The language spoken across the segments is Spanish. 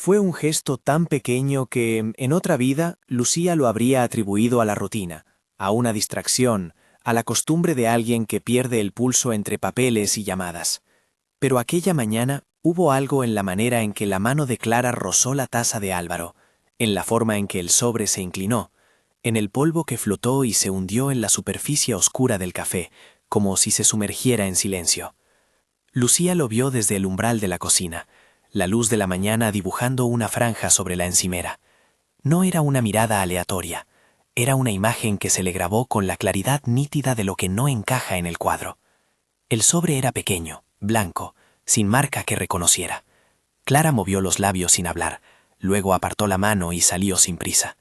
Fue un gesto tan pequeño que, en otra vida, Lucía lo habría atribuido a la rutina, a una distracción, a la costumbre de alguien que pierde el pulso entre papeles y llamadas. Pero aquella mañana hubo algo en la manera en que la mano de Clara rozó la taza de Álvaro, en la forma en que el sobre se inclinó, en el polvo que flotó y se hundió en la superficie oscura del café, como si se sumergiera en silencio. Lucía lo vio desde el umbral de la cocina, la luz de la mañana dibujando una franja sobre la encimera. No era una mirada aleatoria, era una imagen que se le grabó con la claridad nítida de lo que no encaja en el cuadro. El sobre era pequeño, blanco, sin marca que reconociera. Clara movió los labios sin hablar, luego apartó la mano y salió sin prisa.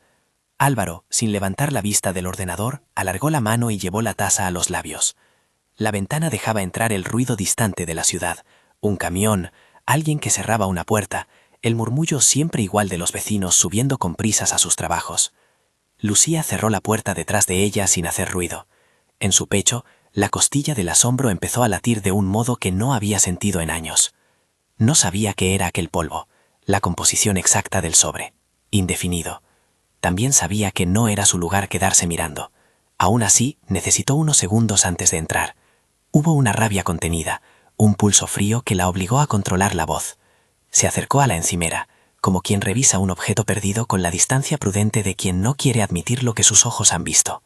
Álvaro, sin levantar la vista del ordenador, alargó la mano y llevó la taza a los labios. La ventana dejaba entrar el ruido distante de la ciudad, un camión, alguien que cerraba una puerta, el murmullo siempre igual de los vecinos subiendo con prisas a sus trabajos. Lucía cerró la puerta detrás de ella sin hacer ruido. En su pecho, la costilla del asombro empezó a latir de un modo que no había sentido en años. No sabía qué era aquel polvo, la composición exacta del sobre, indefinido. También sabía que no era su lugar quedarse mirando. Aún así, necesitó unos segundos antes de entrar. Hubo una rabia contenida, un pulso frío que la obligó a controlar la voz. Se acercó a la encimera, como quien revisa un objeto perdido con la distancia prudente de quien no quiere admitir lo que sus ojos han visto.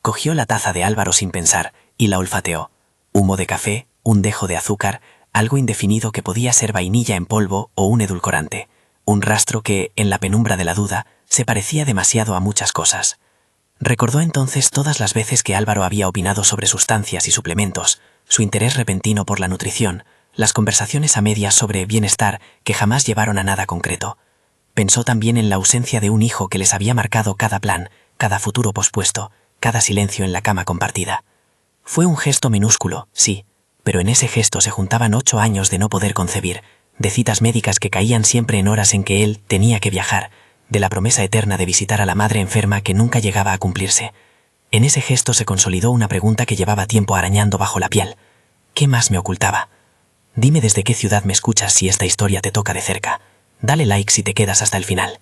Cogió la taza de Álvaro sin pensar y la olfateó. Humo de café, un dejo de azúcar, algo indefinido que podía ser vainilla en polvo o un edulcorante. Un rastro que, en la penumbra de la duda, se parecía demasiado a muchas cosas. Recordó entonces todas las veces que Álvaro había opinado sobre sustancias y suplementos, su interés repentino por la nutrición, las conversaciones a medias sobre bienestar que jamás llevaron a nada concreto. Pensó también en la ausencia de un hijo que les había marcado cada plan, cada futuro pospuesto, cada silencio en la cama compartida. Fue un gesto minúsculo, sí, pero en ese gesto se juntaban 8 años de no poder concebir, de citas médicas que caían siempre en horas en que él tenía que viajar, de la promesa eterna de visitar a la madre enferma que nunca llegaba a cumplirse. En ese gesto se consolidó una pregunta que llevaba tiempo arañando bajo la piel. ¿Qué más me ocultaba? Dime desde qué ciudad me escuchas si esta historia te toca de cerca. Dale like si te quedas hasta el final.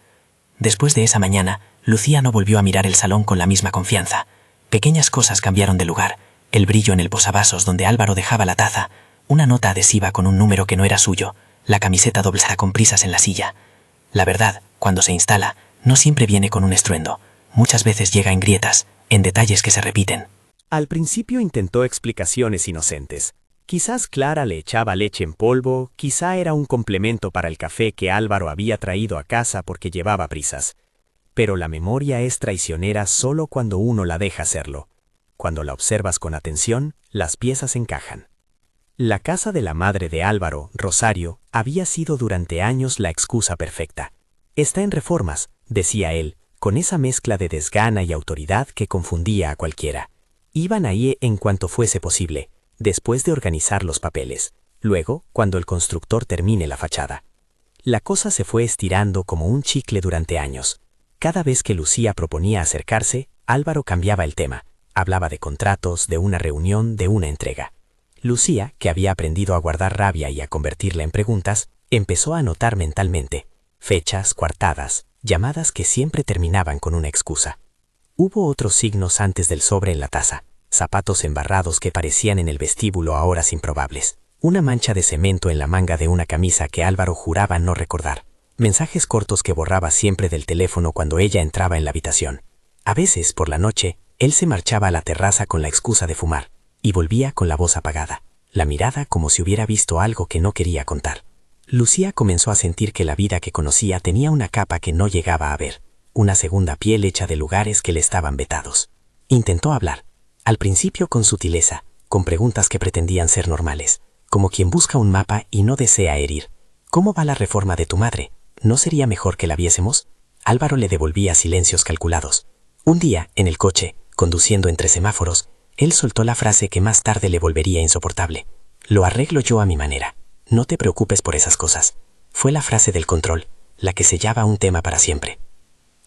Después de esa mañana, Lucía no volvió a mirar el salón con la misma confianza. Pequeñas cosas cambiaron de lugar. El brillo en el posavasos donde Álvaro dejaba la taza, una nota adhesiva con un número que no era suyo, la camiseta doblada con prisas en la silla. La verdad, cuando se instala, no siempre viene con un estruendo. Muchas veces llega en grietas, en detalles que se repiten. Al principio intentó explicaciones inocentes. Quizás Clara le echaba leche en polvo, quizá era un complemento para el café que Álvaro había traído a casa porque llevaba prisas. Pero la memoria es traicionera solo cuando uno la deja hacerlo. Cuando la observas con atención, las piezas encajan. La casa de la madre de Álvaro, Rosario, había sido durante años la excusa perfecta. Está en reformas, decía él, con esa mezcla de desgana y autoridad que confundía a cualquiera. Iban ahí en cuanto fuese posible, después de organizar los papeles, luego cuando el constructor termine la fachada. La cosa se fue estirando como un chicle durante años. Cada vez que Lucía proponía acercarse, Álvaro cambiaba el tema. Hablaba de contratos, de una reunión, de una entrega. Lucía, que había aprendido a guardar rabia y a convertirla en preguntas, empezó a anotar mentalmente fechas, coartadas, llamadas que siempre terminaban con una excusa. Hubo otros signos antes del sobre en la taza, zapatos embarrados que parecían en el vestíbulo a horas improbables, una mancha de cemento en la manga de una camisa que Álvaro juraba no recordar, mensajes cortos que borraba siempre del teléfono cuando ella entraba en la habitación. A veces, por la noche, él se marchaba a la terraza con la excusa de fumar, y volvía con la voz apagada, la mirada como si hubiera visto algo que no quería contar. Lucía comenzó a sentir que la vida que conocía tenía una capa que no llegaba a ver, una segunda piel hecha de lugares que le estaban vetados. Intentó hablar, al principio con sutileza, con preguntas que pretendían ser normales, como quien busca un mapa y no desea herir. ¿Cómo va la reforma de tu madre? ¿No sería mejor que la viésemos? Álvaro le devolvía silencios calculados. Un día, en el coche, conduciendo entre semáforos, él soltó la frase que más tarde le volvería insoportable. Lo arreglo yo a mi manera. No te preocupes por esas cosas. Fue la frase del control, la que sellaba un tema para siempre.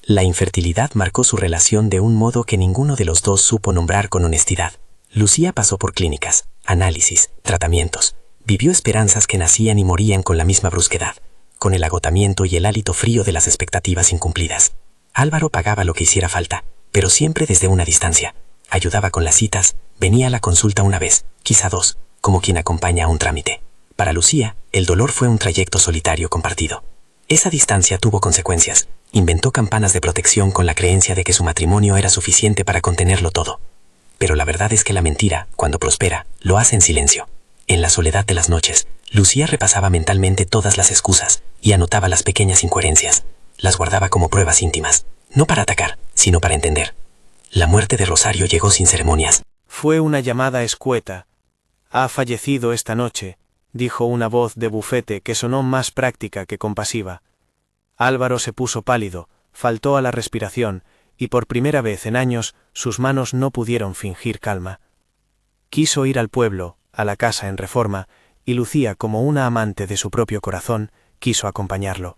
La infertilidad marcó su relación de un modo que ninguno de los dos supo nombrar con honestidad. Lucía pasó por clínicas, análisis, tratamientos. Vivió esperanzas que nacían y morían con la misma brusquedad. con el agotamiento y el hálito frío de las expectativas incumplidas. Álvaro pagaba lo que hiciera falta, pero siempre desde una distancia. Ayudaba con las citas, venía a la consulta una vez, quizá dos, como quien acompaña a un trámite. Para Lucía, el dolor fue un trayecto solitario compartido. Esa distancia tuvo consecuencias. Inventó campanas de protección con la creencia de que su matrimonio era suficiente para contenerlo todo. Pero la verdad es que la mentira, cuando prospera, lo hace en silencio. En la soledad de las noches, Lucía repasaba mentalmente todas las excusas y anotaba las pequeñas incoherencias. Las guardaba como pruebas íntimas, no para atacar, sino para entender. La muerte de Rosario llegó sin ceremonias. Fue una llamada escueta. «Ha fallecido esta noche», dijo una voz de bufete que sonó más práctica que compasiva. Álvaro se puso pálido, faltó a la respiración, y por primera vez en años sus manos no pudieron fingir calma. Quiso ir al pueblo, a la casa en Reforma, y Lucía, como una amante de su propio corazón, quiso acompañarlo.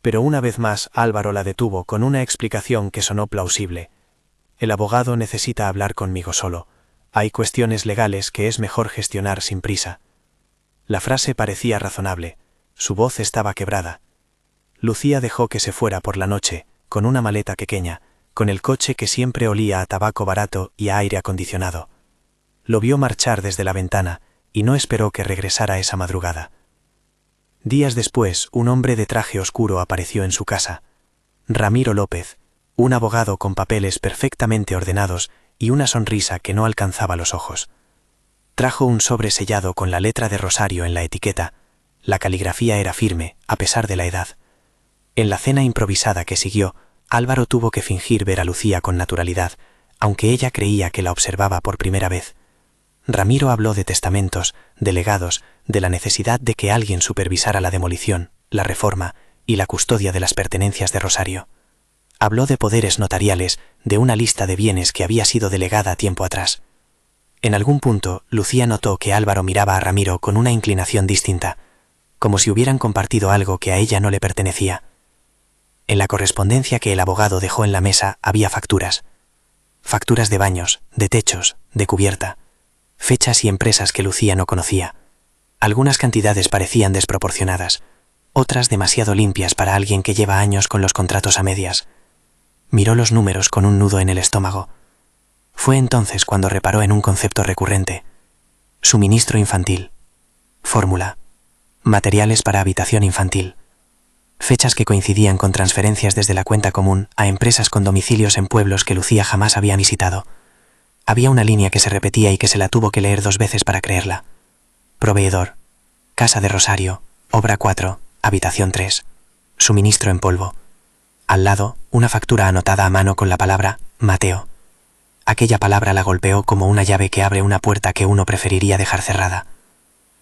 Pero una vez más Álvaro la detuvo con una explicación que sonó plausible. «El abogado necesita hablar conmigo solo. Hay cuestiones legales que es mejor gestionar sin prisa». La frase parecía razonable. Su voz estaba quebrada. Lucía dejó que se fuera por la noche, con una maleta pequeña, con el coche que siempre olía a tabaco barato y a aire acondicionado. Lo vio marchar desde la ventana, y no esperó que regresara esa madrugada. Días después, un hombre de traje oscuro apareció en su casa. Ramiro López, un abogado con papeles perfectamente ordenados y una sonrisa que no alcanzaba los ojos. Trajo un sobre sellado con la letra de Rosario en la etiqueta. La caligrafía era firme, a pesar de la edad. En la cena improvisada que siguió, Álvaro tuvo que fingir ver a Lucía con naturalidad, aunque ella creía que la observaba por primera vez. Ramiro habló de testamentos, de legados, de la necesidad de que alguien supervisara la demolición, la reforma y la custodia de las pertenencias de Rosario. Habló de poderes notariales, de una lista de bienes que había sido delegada tiempo atrás. En algún punto, Lucía notó que Álvaro miraba a Ramiro con una inclinación distinta, como si hubieran compartido algo que a ella no le pertenecía. En la correspondencia que el abogado dejó en la mesa había facturas. Facturas de baños, de techos, de cubierta. Fechas y empresas que Lucía no conocía. Algunas cantidades parecían desproporcionadas, otras demasiado limpias para alguien que lleva años con los contratos a medias. Miró los números con un nudo en el estómago. Fue entonces cuando reparó en un concepto recurrente. Suministro infantil. Fórmula. Materiales para habitación infantil. Fechas que coincidían con transferencias desde la cuenta común a empresas con domicilios en pueblos que Lucía jamás había visitado. Había una línea que se repetía y que se la tuvo que leer 2 veces para creerla. Proveedor. Casa de Rosario. Obra 4. Habitación 3. Suministro en polvo. Al lado, una factura anotada a mano con la palabra Mateo. Aquella palabra la golpeó como una llave que abre una puerta que uno preferiría dejar cerrada.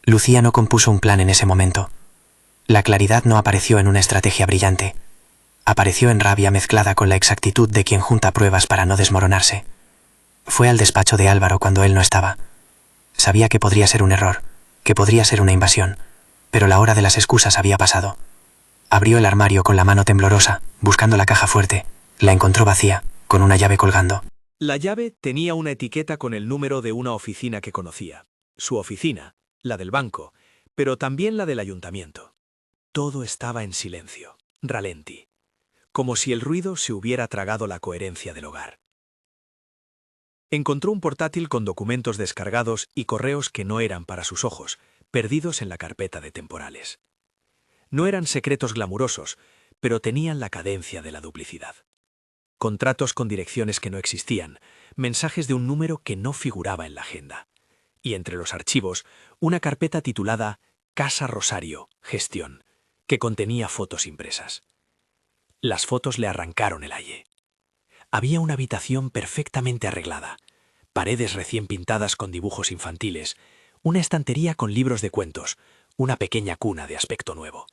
Lucía no compuso un plan en ese momento. La claridad no apareció en una estrategia brillante. Apareció en rabia mezclada con la exactitud de quien junta pruebas para no desmoronarse. Fue al despacho de Álvaro cuando él no estaba. Sabía que podría ser un error, que podría ser una invasión, pero la hora de las excusas había pasado. Abrió el armario con la mano temblorosa, buscando la caja fuerte. La encontró vacía, con una llave colgando. La llave tenía una etiqueta con el número de una oficina que conocía. Su oficina, la del banco, pero también la del ayuntamiento. Todo estaba en silencio, ralenti, como si el ruido se hubiera tragado la coherencia del hogar. Encontró un portátil con documentos descargados y correos que no eran para sus ojos, perdidos en la carpeta de temporales. No eran secretos glamurosos, pero tenían la cadencia de la duplicidad. Contratos con direcciones que no existían, mensajes de un número que no figuraba en la agenda. Y entre los archivos, una carpeta titulada Casa Rosario, Gestión, que contenía fotos impresas. Las fotos le arrancaron el aire. Había una habitación perfectamente arreglada, paredes recién pintadas con dibujos infantiles, una estantería con libros de cuentos, una pequeña cuna de aspecto nuevo.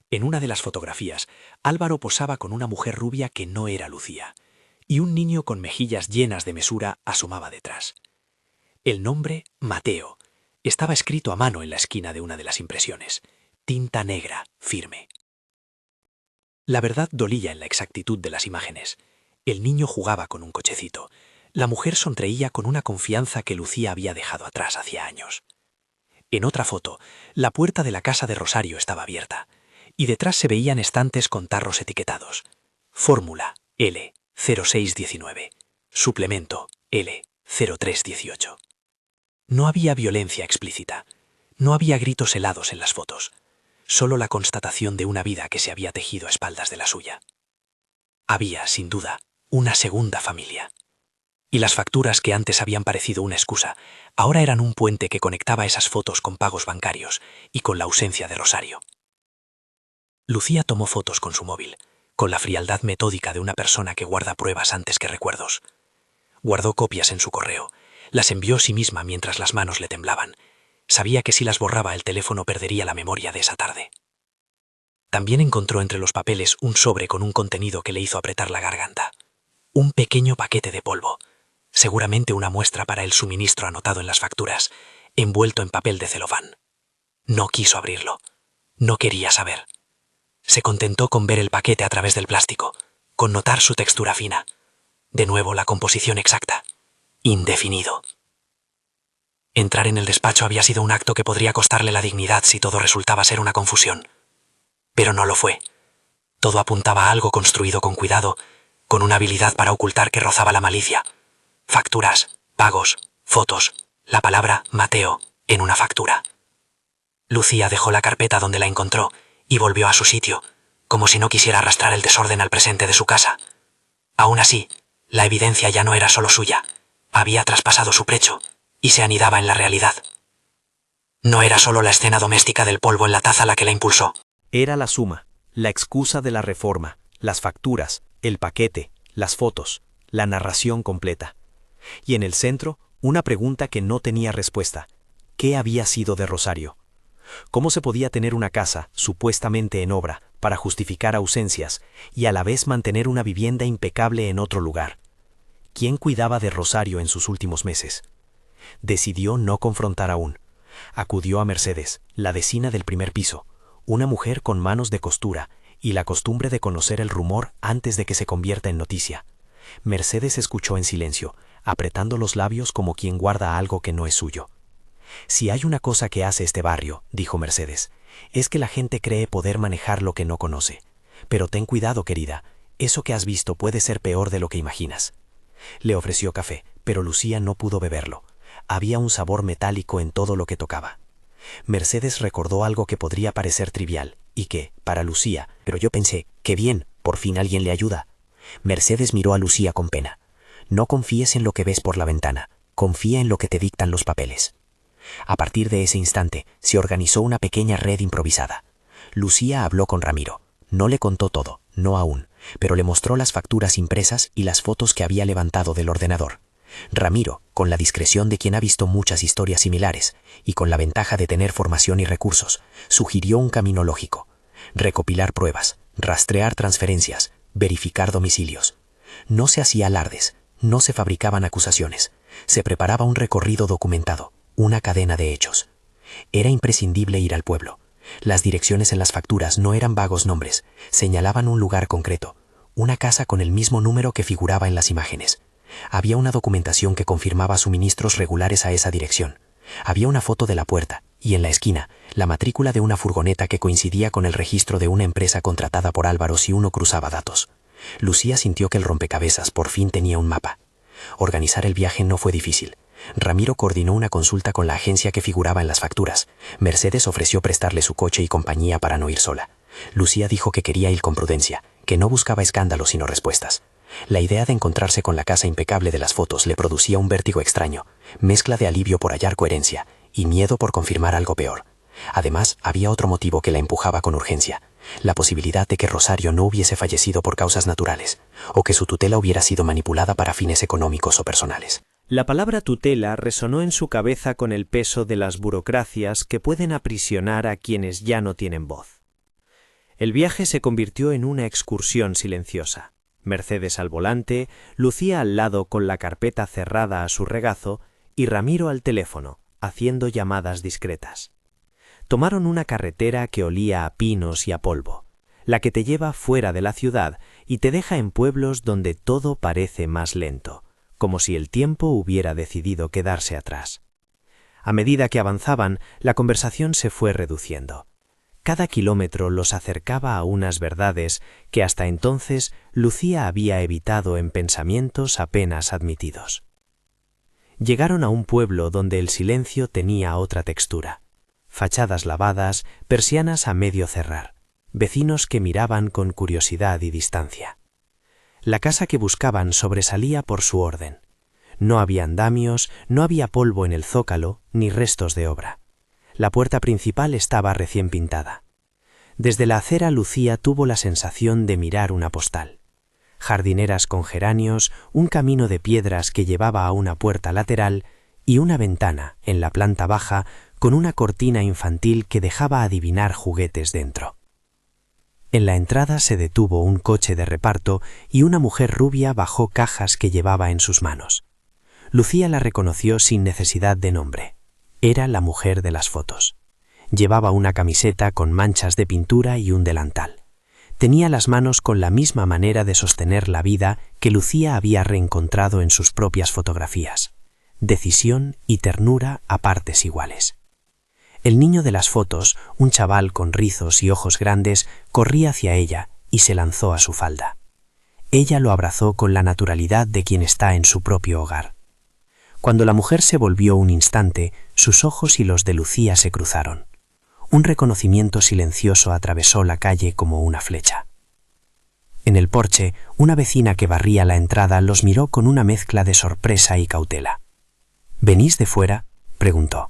En una de las fotografías, Álvaro posaba con una mujer rubia que no era Lucía, y un niño con mejillas llenas de mesura asomaba detrás. El nombre, Mateo, estaba escrito a mano en la esquina de una de las impresiones, tinta negra, firme. La verdad dolía en la exactitud de las imágenes. El niño jugaba con un cochecito. La mujer sonreía con una confianza que Lucía había dejado atrás hacía años. En otra foto, la puerta de la casa de Rosario estaba abierta, y detrás se veían estantes con tarros etiquetados. Fórmula L 0619. Suplemento L 0318. No había violencia explícita. No había gritos helados en las fotos. Solo la constatación de una vida que se había tejido a espaldas de la suya. Había, sin duda, una segunda familia. Y las facturas que antes habían parecido una excusa, ahora eran un puente que conectaba esas fotos con pagos bancarios y con la ausencia de Rosario. Lucía tomó fotos con su móvil, con la frialdad metódica de una persona que guarda pruebas antes que recuerdos. Guardó copias en su correo, las envió a sí misma mientras las manos le temblaban. Sabía que si las borraba el teléfono perdería la memoria de esa tarde. También encontró entre los papeles un sobre con un contenido que le hizo apretar la garganta. Un pequeño paquete de polvo, seguramente una muestra para el suministro anotado en las facturas, envuelto en papel de celofán. No quiso abrirlo. No quería saber. Se contentó con ver el paquete a través del plástico, con notar su textura fina. De nuevo la composición exacta. Indefinido. Entrar en el despacho había sido un acto que podría costarle la dignidad si todo resultaba ser una confusión. Pero no lo fue. Todo apuntaba a algo construido con cuidado, con una habilidad para ocultar que rozaba la malicia. Facturas, pagos, fotos, la palabra Mateo en una factura. Lucía dejó la carpeta donde la encontró y volvió a su sitio, como si no quisiera arrastrar el desorden al presente de su casa. Aún así, la evidencia ya no era solo suya. Había traspasado su pecho y se anidaba en la realidad. No era solo la escena doméstica del polvo en la taza la que la impulsó. Era la suma, la excusa de la reforma, las facturas, el paquete, las fotos, la narración completa. Y en el centro, una pregunta que no tenía respuesta. ¿Qué había sido de Rosario? ¿Cómo se podía tener una casa, supuestamente en obra, para justificar ausencias, y a la vez mantener una vivienda impecable en otro lugar? ¿Quién cuidaba de Rosario en sus últimos meses? Decidió no confrontar aún. Acudió a Mercedes, la vecina del primer piso, una mujer con manos de costura y la costumbre de conocer el rumor antes de que se convierta en noticia. Mercedes escuchó en silencio, apretando los labios como quien guarda algo que no es suyo. «Si hay una cosa que hace este barrio», dijo Mercedes, «es que la gente cree poder manejar lo que no conoce. Pero ten cuidado, querida, eso que has visto puede ser peor de lo que imaginas». Le ofreció café, pero Lucía no pudo beberlo. Había un sabor metálico en todo lo que tocaba. Mercedes recordó algo que podría parecer trivial, y que, para Lucía, pero yo pensé, qué bien, por fin alguien le ayuda. Mercedes miró a Lucía con pena. No confíes en lo que ves por la ventana, confía en lo que te dictan los papeles. A partir de ese instante, se organizó una pequeña red improvisada. Lucía habló con Ramiro. No le contó todo, no aún, pero le mostró las facturas impresas y las fotos que había levantado del ordenador. Ramiro, con la discreción de quien ha visto muchas historias similares, y con la ventaja de tener formación y recursos, sugirió un camino lógico. Recopilar pruebas, rastrear transferencias, verificar domicilios. No se hacía alardes, no se fabricaban acusaciones, se preparaba un recorrido documentado, una cadena de hechos. Era imprescindible ir al pueblo. Las direcciones en las facturas no eran vagos nombres, señalaban un lugar concreto, una casa con el mismo número que figuraba en las imágenes. Había una documentación que confirmaba suministros regulares a esa dirección. Había una foto de la puerta, y en la esquina, la matrícula de una furgoneta que coincidía con el registro de una empresa contratada por Álvaro si uno cruzaba datos. Lucía sintió que el rompecabezas por fin tenía un mapa. Organizar el viaje no fue difícil. Ramiro coordinó una consulta con la agencia que figuraba en las facturas. Mercedes ofreció prestarle su coche y compañía para no ir sola. Lucía dijo que quería ir con prudencia, que no buscaba escándalos sino respuestas. La idea de encontrarse con la casa impecable de las fotos le producía un vértigo extraño, mezcla de alivio por hallar coherencia y miedo por confirmar algo peor. Además, había otro motivo que la empujaba con urgencia, la posibilidad de que Rosario no hubiese fallecido por causas naturales, o que su tutela hubiera sido manipulada para fines económicos o personales. La palabra tutela resonó en su cabeza con el peso de las burocracias que pueden aprisionar a quienes ya no tienen voz. El viaje se convirtió en una excursión silenciosa. Mercedes al volante, Lucía al lado con la carpeta cerrada a su regazo y Ramiro al teléfono, haciendo llamadas discretas. Tomaron una carretera que olía a pinos y a polvo, la que te lleva fuera de la ciudad y te deja en pueblos donde todo parece más lento, como si el tiempo hubiera decidido quedarse atrás. A medida que avanzaban, la conversación se fue reduciendo. Cada kilómetro los acercaba a unas verdades que hasta entonces Lucía había evitado en pensamientos apenas admitidos. Llegaron a un pueblo donde el silencio tenía otra textura. Fachadas lavadas, persianas a medio cerrar, vecinos que miraban con curiosidad y distancia. La casa que buscaban sobresalía por su orden. No había andamios, no había polvo en el zócalo, ni restos de obra. La puerta principal estaba recién pintada. Desde la acera Lucía tuvo la sensación de mirar una postal. Jardineras con geranios, un camino de piedras que llevaba a una puerta lateral y una ventana, en la planta baja, con una cortina infantil que dejaba adivinar juguetes dentro. En la entrada se detuvo un coche de reparto y una mujer rubia bajó cajas que llevaba en sus manos. Lucía la reconoció sin necesidad de nombre. Era la mujer de las fotos. Llevaba una camiseta con manchas de pintura y un delantal. Tenía las manos con la misma manera de sostener la vida que Lucía había reencontrado en sus propias fotografías. Decisión y ternura a partes iguales. El niño de las fotos, un chaval con rizos y ojos grandes, corría hacia ella y se lanzó a su falda. Ella lo abrazó con la naturalidad de quien está en su propio hogar. Cuando la mujer se volvió un instante, sus ojos y los de Lucía se cruzaron. Un reconocimiento silencioso atravesó la calle como una flecha. En el porche, una vecina que barría la entrada los miró con una mezcla de sorpresa y cautela. —¿Venís de fuera? —preguntó.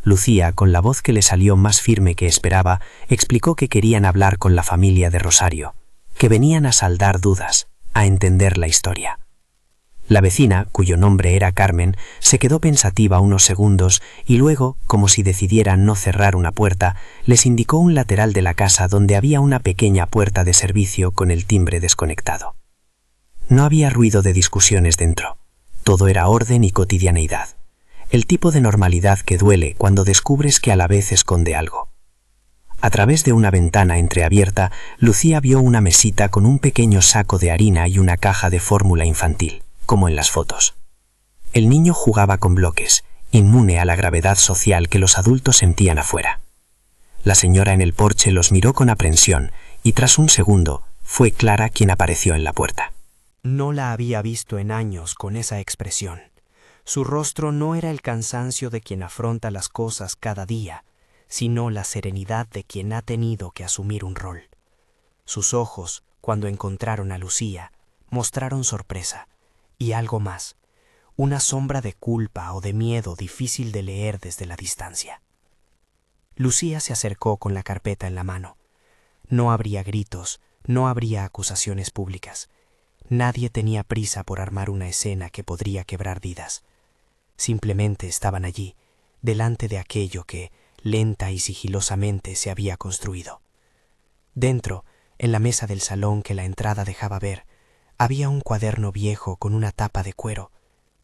Lucía, con la voz que le salió más firme que esperaba, explicó que querían hablar con la familia de Rosario, que venían a saldar dudas, a entender la historia. La vecina, cuyo nombre era Carmen, se quedó pensativa unos segundos y luego, como si decidiera no cerrar una puerta, les indicó un lateral de la casa donde había una pequeña puerta de servicio con el timbre desconectado. No había ruido de discusiones dentro. Todo era orden y cotidianeidad. El tipo de normalidad que duele cuando descubres que a la vez esconde algo. A través de una ventana entreabierta, Lucía vio una mesita con un pequeño saco de harina y una caja de fórmula infantil, como en las fotos. El niño jugaba con bloques, inmune a la gravedad social que los adultos sentían afuera. La señora en el porche los miró con aprensión y tras un segundo fue Clara quien apareció en la puerta. No la había visto en años con esa expresión. Su rostro no era el cansancio de quien afronta las cosas cada día, sino la serenidad de quien ha tenido que asumir un rol. Sus ojos, cuando encontraron a Lucía, mostraron sorpresa y algo más, una sombra de culpa o de miedo difícil de leer desde la distancia. Lucía se acercó con la carpeta en la mano. No habría gritos, no habría acusaciones públicas. Nadie tenía prisa por armar una escena que podría quebrar vidas. Simplemente estaban allí, delante de aquello que, lenta y sigilosamente, se había construido. Dentro, en la mesa del salón que la entrada dejaba ver, había un cuaderno viejo con una tapa de cuero.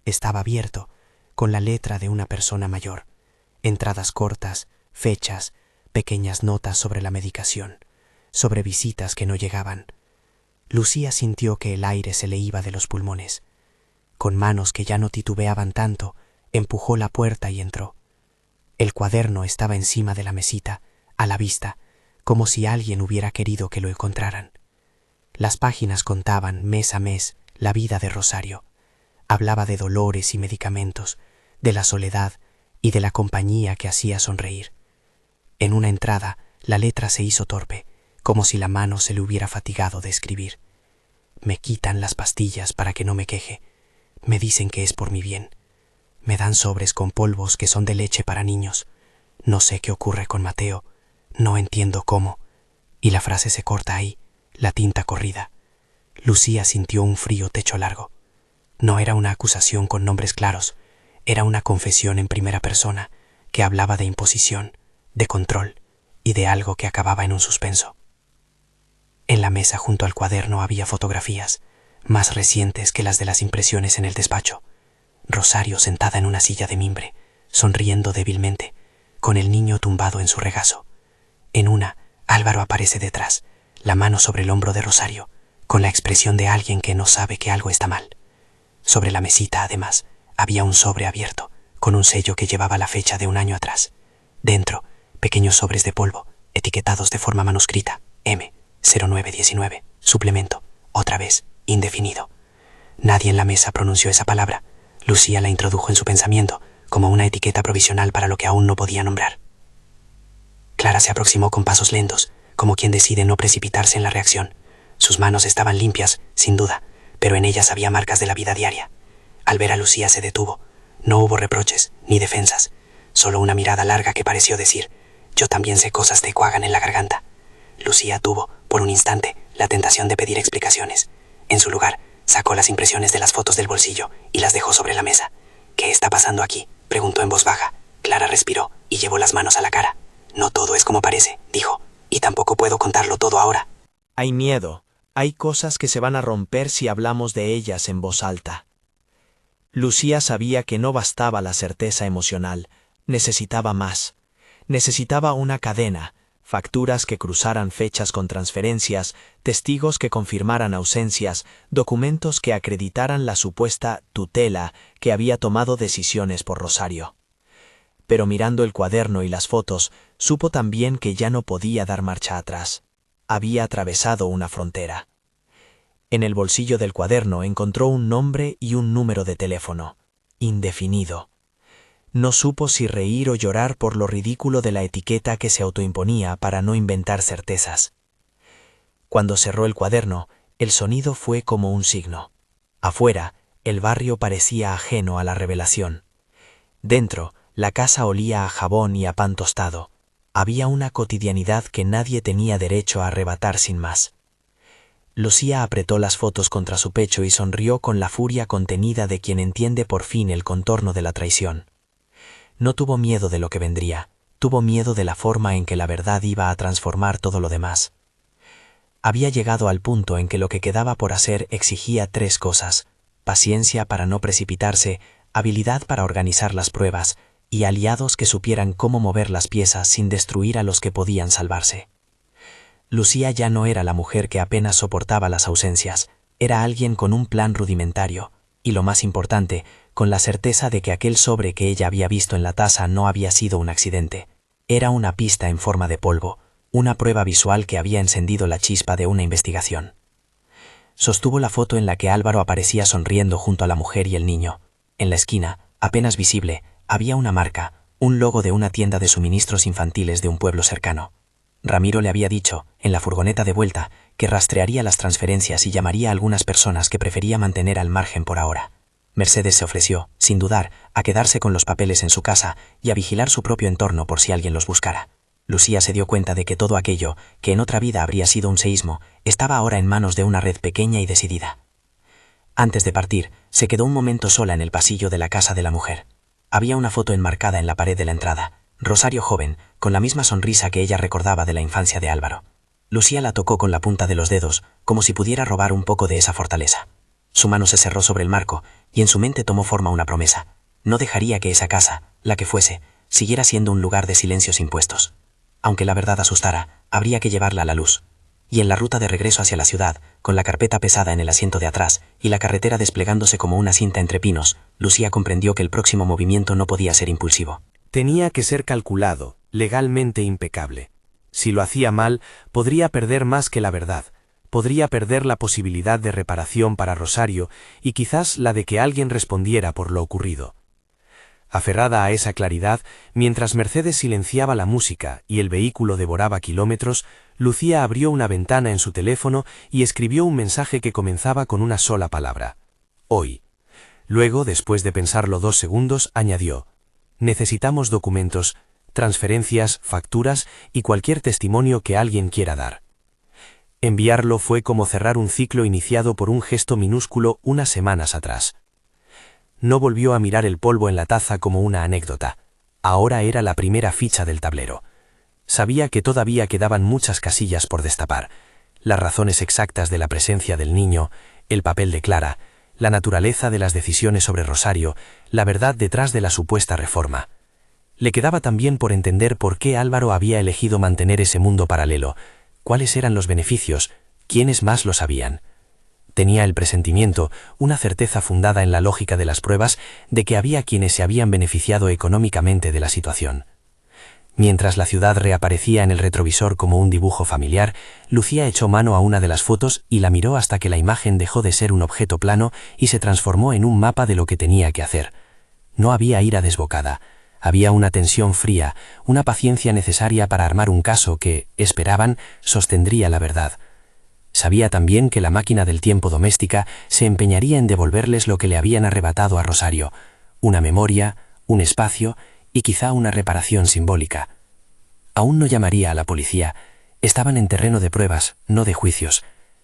Estaba abierto, con la letra de una persona mayor, entradas cortas, fechas, pequeñas notas sobre la medicación, sobre visitas que no llegaban. Lucía sintió que el aire se le iba de los pulmones. Con manos que ya no titubeaban tanto, empujó la puerta y entró. El cuaderno estaba encima de la mesita, a la vista, como si alguien hubiera querido que lo encontraran. Las páginas contaban, mes a mes, la vida de Rosario. Hablaba de dolores y medicamentos, de la soledad y de la compañía que hacía sonreír. En una entrada, la letra se hizo torpe, como si la mano se le hubiera fatigado de escribir. Me quitan las pastillas para que no me queje. Me dicen que es por mi bien. Me dan sobres con polvos que son de leche para niños. No sé qué ocurre con Mateo. No entiendo cómo. Y la frase se corta ahí, la tinta corrida. Lucía sintió un frío techo largo. No era una acusación con nombres claros. Era una confesión en primera persona que hablaba de imposición, de control y de algo que acababa en un suspenso. En la mesa junto al cuaderno había fotografías, más recientes que las de las impresiones en el despacho. Rosario sentada en una silla de mimbre, sonriendo débilmente, con el niño tumbado en su regazo. En una, Álvaro aparece detrás, la mano sobre el hombro de Rosario, con la expresión de alguien que no sabe que algo está mal. Sobre la mesita, además, había un sobre abierto, con un sello que llevaba la fecha de un año atrás. Dentro, pequeños sobres de polvo, etiquetados de forma manuscrita, M0919, suplemento, otra vez, indefinido. Nadie en la mesa pronunció esa palabra. Lucía la introdujo en su pensamiento, como una etiqueta provisional para lo que aún no podía nombrar. Clara se aproximó con pasos lentos, como quien decide no precipitarse en la reacción. Sus manos estaban limpias, sin duda, pero en ellas había marcas de la vida diaria. Al ver a Lucía se detuvo. No hubo reproches, ni defensas, solo una mirada larga que pareció decir: yo también sé cosas te coagan en la garganta. Lucía tuvo, por un instante, la tentación de pedir explicaciones. En su lugar, sacó las impresiones de las fotos del bolsillo y las dejó sobre la mesa. ¿Qué está pasando aquí?, preguntó en voz baja. Clara respiró y llevó las manos a la cara. No todo es como parece, dijo, y tampoco puedo contarlo todo ahora. Hay miedo. Hay cosas que se van a romper si hablamos de ellas en voz alta. Lucía sabía que no bastaba la certeza emocional, necesitaba más. Necesitaba una cadena, facturas que cruzaran fechas con transferencias, testigos que confirmaran ausencias, documentos que acreditaran la supuesta tutela que había tomado decisiones por Rosario. Pero mirando el cuaderno y las fotos, supo también que ya no podía dar marcha atrás. Había atravesado una frontera. En el bolsillo del cuaderno encontró un nombre y un número de teléfono, indefinido. No supo si reír o llorar por lo ridículo de la etiqueta que se autoimponía para no inventar certezas. Cuando cerró el cuaderno, el sonido fue como un signo. Afuera, el barrio parecía ajeno a la revelación. Dentro, la casa olía a jabón y a pan tostado. Había una cotidianidad que nadie tenía derecho a arrebatar sin más. Lucía apretó las fotos contra su pecho y sonrió con la furia contenida de quien entiende por fin el contorno de la traición. No tuvo miedo de lo que vendría, tuvo miedo de la forma en que la verdad iba a transformar todo lo demás. Había llegado al punto en que lo que quedaba por hacer exigía 3 cosas: paciencia para no precipitarse, habilidad para organizar las pruebas y aliados que supieran cómo mover las piezas sin destruir a los que podían salvarse. Lucía ya no era la mujer que apenas soportaba las ausencias, era alguien con un plan rudimentario, y lo más importante, con la certeza de que aquel sobre que ella había visto en la taza no había sido un accidente. Era una pista en forma de polvo, una prueba visual que había encendido la chispa de una investigación. Sostuvo la foto en la que Álvaro aparecía sonriendo junto a la mujer y el niño. En la esquina, apenas visible, había una marca, un logo de una tienda de suministros infantiles de un pueblo cercano. Ramiro le había dicho, en la furgoneta de vuelta, que rastrearía las transferencias y llamaría a algunas personas que prefería mantener al margen por ahora. Mercedes se ofreció, sin dudar, a quedarse con los papeles en su casa y a vigilar su propio entorno por si alguien los buscara. Lucía se dio cuenta de que todo aquello, que en otra vida habría sido un seísmo, estaba ahora en manos de una red pequeña y decidida. Antes de partir, se quedó un momento sola en el pasillo de la casa de la mujer. Había una foto enmarcada en la pared de la entrada. Rosario joven, con la misma sonrisa que ella recordaba de la infancia de Álvaro. Lucía la tocó con la punta de los dedos, como si pudiera robar un poco de esa fortaleza. Su mano se cerró sobre el marco, y en su mente tomó forma una promesa. No dejaría que esa casa, la que fuese, siguiera siendo un lugar de silencios impuestos. Aunque la verdad asustara, habría que llevarla a la luz. Y en la ruta de regreso hacia la ciudad, con la carpeta pesada en el asiento de atrás y la carretera desplegándose como una cinta entre pinos, Lucía comprendió que el próximo movimiento no podía ser impulsivo. Tenía que ser calculado, legalmente impecable. Si lo hacía mal, podría perder más que la verdad. Podría perder la posibilidad de reparación para Rosario y quizás la de que alguien respondiera por lo ocurrido. Aferrada a esa claridad, mientras Mercedes silenciaba la música y el vehículo devoraba kilómetros, Lucía abrió una ventana en su teléfono y escribió un mensaje que comenzaba con una sola palabra: hoy. Luego, después de pensarlo 2 segundos, añadió: necesitamos documentos, transferencias, facturas y cualquier testimonio que alguien quiera dar. Enviarlo fue como cerrar un ciclo iniciado por un gesto minúsculo unas semanas atrás. No volvió a mirar el polvo en la taza como una anécdota. Ahora era la primera ficha del tablero. Sabía que todavía quedaban muchas casillas por destapar: las razones exactas de la presencia del niño, el papel de Clara, la naturaleza de las decisiones sobre Rosario, la verdad detrás de la supuesta reforma. Le quedaba también por entender por qué Álvaro había elegido mantener ese mundo paralelo, cuáles eran los beneficios, quiénes más lo sabían. Tenía el presentimiento, una certeza fundada en la lógica de las pruebas, de que había quienes se habían beneficiado económicamente de la situación. Mientras la ciudad reaparecía en el retrovisor como un dibujo familiar, Lucía echó mano a una de las fotos y la miró hasta que la imagen dejó de ser un objeto plano y se transformó en un mapa de lo que tenía que hacer. No había ira desbocada. Había una tensión fría, una paciencia necesaria para armar un caso que, esperaban, sostendría la verdad. Sabía también que la máquina del tiempo doméstica se empeñaría en devolverles lo que le habían arrebatado a Rosario: una memoria, un espacio y quizá una reparación simbólica. Aún no llamaría a la policía. Estaban en terreno de pruebas, no de juicios.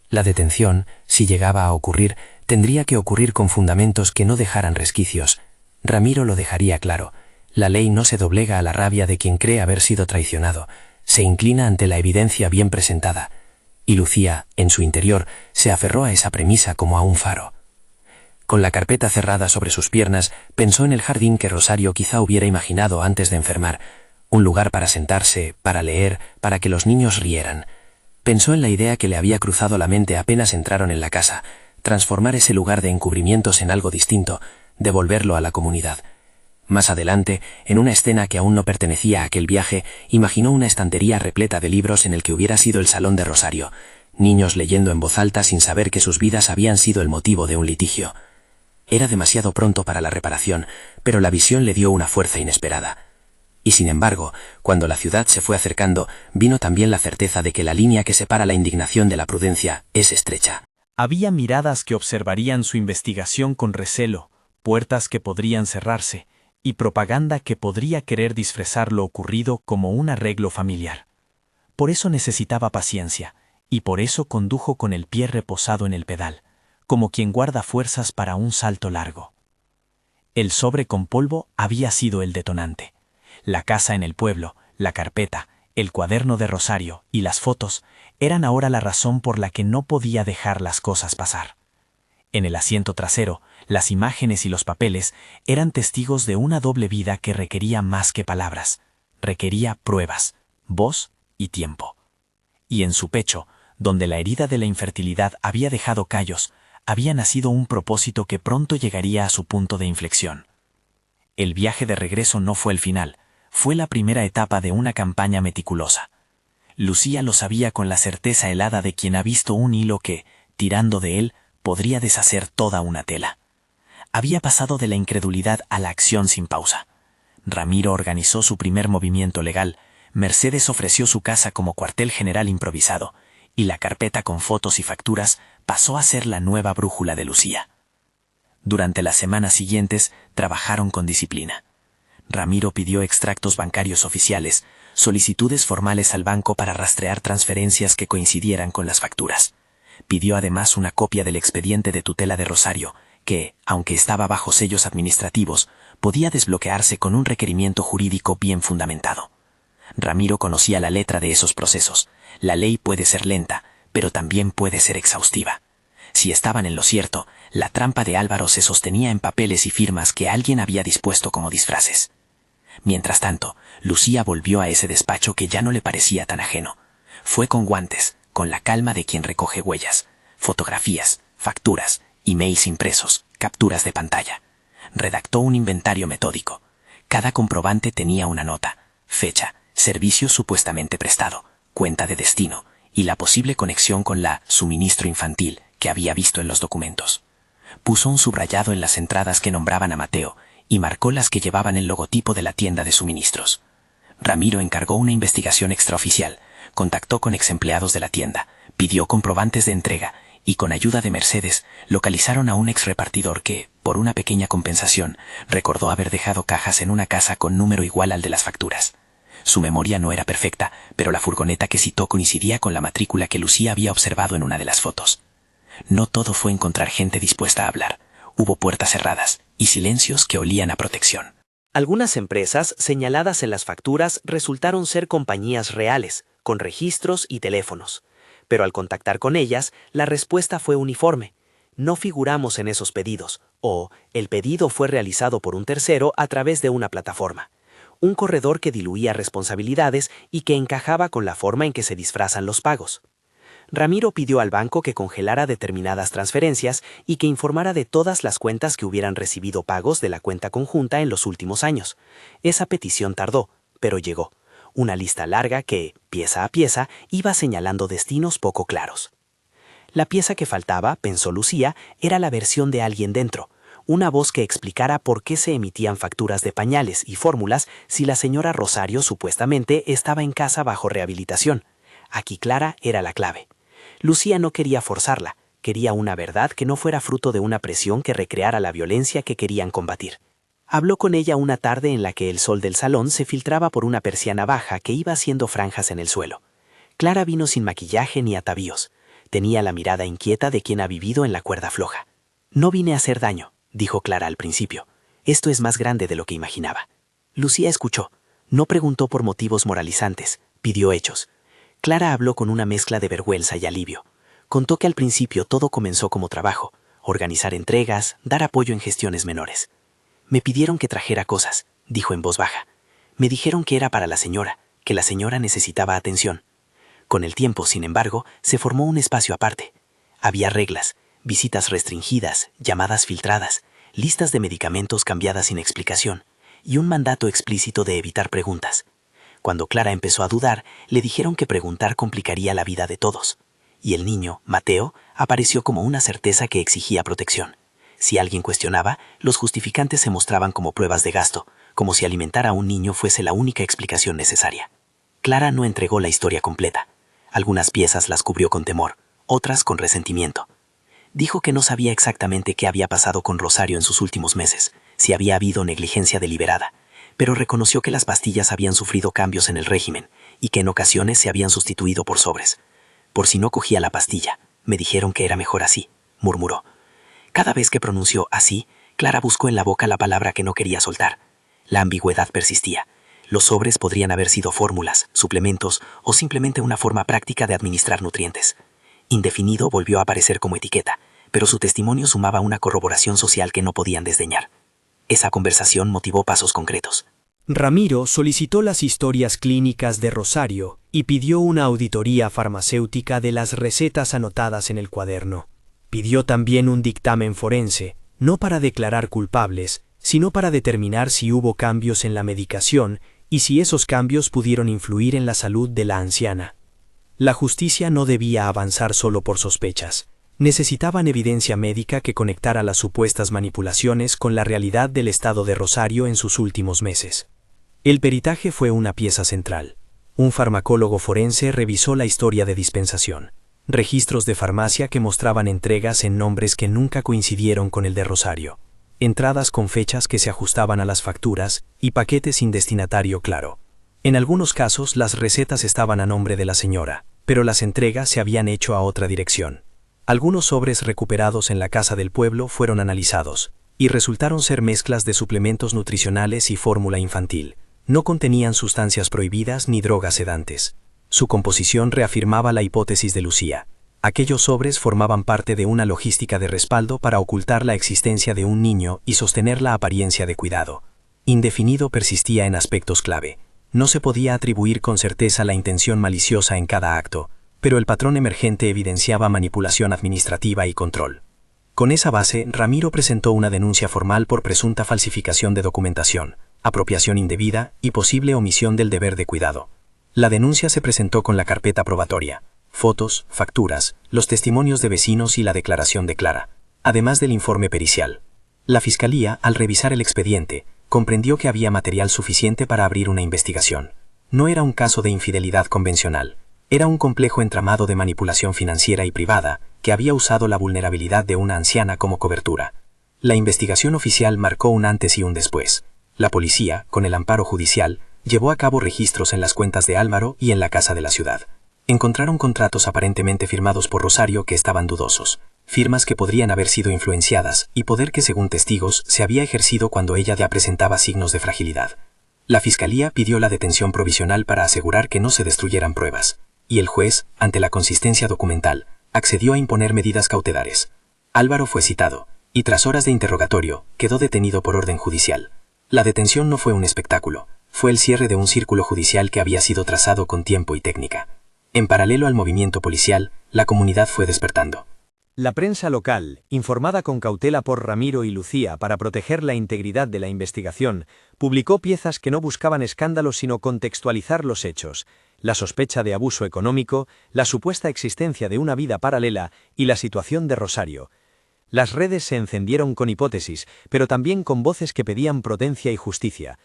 La detención, si llegaba a ocurrir, tendría que ocurrir con fundamentos que no dejaran resquicios. Ramiro lo dejaría claro. La ley no se doblega a la rabia de quien cree haber sido traicionado. Se inclina ante la evidencia bien presentada. Y Lucía, en su interior, se aferró a esa premisa como a un faro. Con la carpeta cerrada sobre sus piernas, pensó en el jardín que Rosario quizá hubiera imaginado antes de enfermar, un lugar para sentarse, para leer, para que los niños rieran. Pensó en la idea que le había cruzado la mente apenas entraron en la casa: transformar ese lugar de encubrimientos en algo distinto, devolverlo a la comunidad. Más adelante, en una escena que aún no pertenecía a aquel viaje, imaginó una estantería repleta de libros en el que hubiera sido el salón de Rosario, niños leyendo en voz alta sin saber que sus vidas habían sido el motivo de un litigio. Era demasiado pronto para la reparación, pero la visión le dio una fuerza inesperada. Y sin embargo, cuando la ciudad se fue acercando, vino también la certeza de que la línea que separa la indignación de la prudencia es estrecha. Había miradas que observarían su investigación con recelo, puertas que podrían cerrarse, y propaganda que podría querer disfrazar lo ocurrido como un arreglo familiar. Por eso necesitaba paciencia, y por eso condujo con el pie reposado en el pedal, como quien guarda fuerzas para un salto largo. El sobre con polvo había sido el detonante. La casa en el pueblo, la carpeta, el cuaderno de Rosario y las fotos eran ahora la razón por la que no podía dejar las cosas pasar. En el asiento trasero, las imágenes y los papeles eran testigos de una doble vida que requería más que palabras, requería pruebas, voz y tiempo. Y en su pecho, donde la herida de la infertilidad había dejado callos, había nacido un propósito que pronto llegaría a su punto de inflexión. El viaje de regreso no fue el final, fue la primera etapa de una campaña meticulosa. Lucía lo sabía con la certeza helada de quien ha visto un hilo que, tirando de él, podría deshacer toda una tela. Había pasado de la incredulidad a la acción sin pausa. Ramiro organizó su primer movimiento legal, Mercedes ofreció su casa como cuartel general improvisado, y la carpeta con fotos y facturas pasó a ser la nueva brújula de Lucía. Durante las semanas siguientes trabajaron con disciplina. Ramiro pidió extractos bancarios oficiales, solicitudes formales al banco para rastrear transferencias que coincidieran con las facturas. Pidió además una copia del expediente de tutela de Rosario, que, aunque estaba bajo sellos administrativos, podía desbloquearse con un requerimiento jurídico bien fundamentado. Ramiro conocía la letra de esos procesos. La ley puede ser lenta, pero también puede ser exhaustiva. Si estaban en lo cierto, la trampa de Álvaro se sostenía en papeles y firmas que alguien había dispuesto como disfraces. Mientras tanto, Lucía volvió a ese despacho que ya no le parecía tan ajeno. Fue con guantes, con la calma de quien recoge huellas, fotografías, facturas, emails impresos, capturas de pantalla. Redactó un inventario metódico. Cada comprobante tenía una nota, fecha, servicio supuestamente prestado, cuenta de destino y la posible conexión con la suministro infantil que había visto en los documentos. Puso un subrayado en las entradas que nombraban a Mateo y marcó las que llevaban el logotipo de la tienda de suministros. Ramiro encargó una investigación extraoficial, contactó con exempleados de la tienda, pidió comprobantes de entrega y con ayuda de Mercedes localizaron a un exrepartidor que, por una pequeña compensación, recordó haber dejado cajas en una casa con número igual al de las facturas. Su memoria no era perfecta, pero la furgoneta que citó coincidía con la matrícula que Lucía había observado en una de las fotos. No todo fue encontrar gente dispuesta a hablar. Hubo puertas cerradas y silencios que olían a protección. Algunas empresas señaladas en las facturas resultaron ser compañías reales, con registros y teléfonos. Pero al contactar con ellas, la respuesta fue uniforme. No figuramos en esos pedidos, o el pedido fue realizado por un tercero a través de una plataforma. Un corredor que diluía responsabilidades y que encajaba con la forma en que se disfrazan los pagos. Ramiro pidió al banco que congelara determinadas transferencias y que informara de todas las cuentas que hubieran recibido pagos de la cuenta conjunta en los últimos años. Esa petición tardó, pero llegó. una lista larga que, pieza a pieza, iba señalando destinos poco claros. La pieza que faltaba, pensó Lucía, era la versión de alguien dentro, una voz que explicara por qué se emitían facturas de pañales y fórmulas si la señora Rosario supuestamente estaba en casa bajo rehabilitación. Aquí Clara era la clave. Lucía no quería forzarla, quería una verdad que no fuera fruto de una presión que recreara la violencia que querían combatir. Habló con ella una tarde en la que el sol del salón se filtraba por una persiana baja que iba haciendo franjas en el suelo. Clara vino sin maquillaje ni atavíos. Tenía la mirada inquieta de quien ha vivido en la cuerda floja. «No vine a hacer daño», dijo Clara al principio. «Esto es más grande de lo que imaginaba». Lucía escuchó. No preguntó por motivos moralizantes, pidió hechos. Clara habló con una mezcla de vergüenza y alivio. Contó que al principio todo comenzó como trabajo, organizar entregas, dar apoyo en gestiones menores. «Me pidieron que trajera cosas», dijo en voz baja. «Me dijeron que era para la señora, que la señora necesitaba atención». Con el tiempo, sin embargo, se formó un espacio aparte. Había reglas, visitas restringidas, llamadas filtradas, listas de medicamentos cambiadas sin explicación y un mandato explícito de evitar preguntas. Cuando Clara empezó a dudar, le dijeron que preguntar complicaría la vida de todos. Y el niño, Mateo, apareció como una certeza que exigía protección. Si alguien cuestionaba, los justificantes se mostraban como pruebas de gasto, como si alimentar a un niño fuese la única explicación necesaria. Clara no entregó la historia completa. Algunas piezas las cubrió con temor, otras con resentimiento. Dijo que no sabía exactamente qué había pasado con Rosario en sus últimos meses, si había habido negligencia deliberada, pero reconoció que las pastillas habían sufrido cambios en el régimen y que en ocasiones se habían sustituido por sobres. «Por si no cogía la pastilla, me dijeron que era mejor así», murmuró. Cada vez que pronunció así, Clara buscó en la boca la palabra que no quería soltar. La ambigüedad persistía. Los sobres podrían haber sido fórmulas, suplementos o simplemente una forma práctica de administrar nutrientes. Indefinido volvió a aparecer como etiqueta, pero su testimonio sumaba una corroboración social que no podían desdeñar. Esa conversación motivó pasos concretos. Ramiro solicitó las historias clínicas de Rosario y pidió una auditoría farmacéutica de las recetas anotadas en el cuaderno. Pidió también un dictamen forense, no para declarar culpables, sino para determinar si hubo cambios en la medicación y si esos cambios pudieron influir en la salud de la anciana. La justicia no debía avanzar solo por sospechas. Necesitaban evidencia médica que conectara las supuestas manipulaciones con la realidad del estado de Rosario en sus últimos meses. El peritaje fue una pieza central. Un farmacólogo forense revisó la historia de dispensación. Registros de farmacia que mostraban entregas en nombres que nunca coincidieron con el de Rosario. Entradas con fechas que se ajustaban a las facturas y paquetes sin destinatario claro. En algunos casos las recetas estaban a nombre de la señora, pero las entregas se habían hecho a otra dirección. Algunos sobres recuperados en la casa del pueblo fueron analizados, y resultaron ser mezclas de suplementos nutricionales y fórmula infantil. No contenían sustancias prohibidas ni drogas sedantes. Su composición reafirmaba la hipótesis de Lucía. Aquellos sobres formaban parte de una logística de respaldo para ocultar la existencia de un niño y sostener la apariencia de cuidado. Indefinido persistía en aspectos clave. No se podía atribuir con certeza la intención maliciosa en cada acto, pero el patrón emergente evidenciaba manipulación administrativa y control. Con esa base, Ramiro presentó una denuncia formal por presunta falsificación de documentación, apropiación indebida y posible omisión del deber de cuidado. La denuncia se presentó con la carpeta probatoria, fotos, facturas, los testimonios de vecinos y la declaración de Clara, además del informe pericial. La Fiscalía, al revisar el expediente, comprendió que había material suficiente para abrir una investigación. No era un caso de infidelidad convencional, era un complejo entramado de manipulación financiera y privada que había usado la vulnerabilidad de una anciana como cobertura. La investigación oficial marcó un antes y un después. La policía, con el amparo judicial, llevó a cabo registros en las cuentas de Álvaro y en la casa de la ciudad. Encontraron contratos aparentemente firmados por Rosario que estaban dudosos, firmas que podrían haber sido influenciadas y poder que según testigos se había ejercido cuando ella ya presentaba signos de fragilidad. La Fiscalía pidió la detención provisional para asegurar que no se destruyeran pruebas, y el juez, ante la consistencia documental, accedió a imponer medidas cautelares. Álvaro fue citado, y tras horas de interrogatorio, quedó detenido por orden judicial. La detención no fue un espectáculo, fue el cierre de un círculo judicial que había sido trazado con tiempo y técnica. En paralelo al movimiento policial, la comunidad fue despertando. La prensa local, informada con cautela por Ramiro y Lucía para proteger la integridad de la investigación, publicó piezas que no buscaban escándalos sino contextualizar los hechos, la sospecha de abuso económico, la supuesta existencia de una vida paralela y la situación de Rosario. Las redes se encendieron con hipótesis, pero también con voces que pedían prudencia y justicia.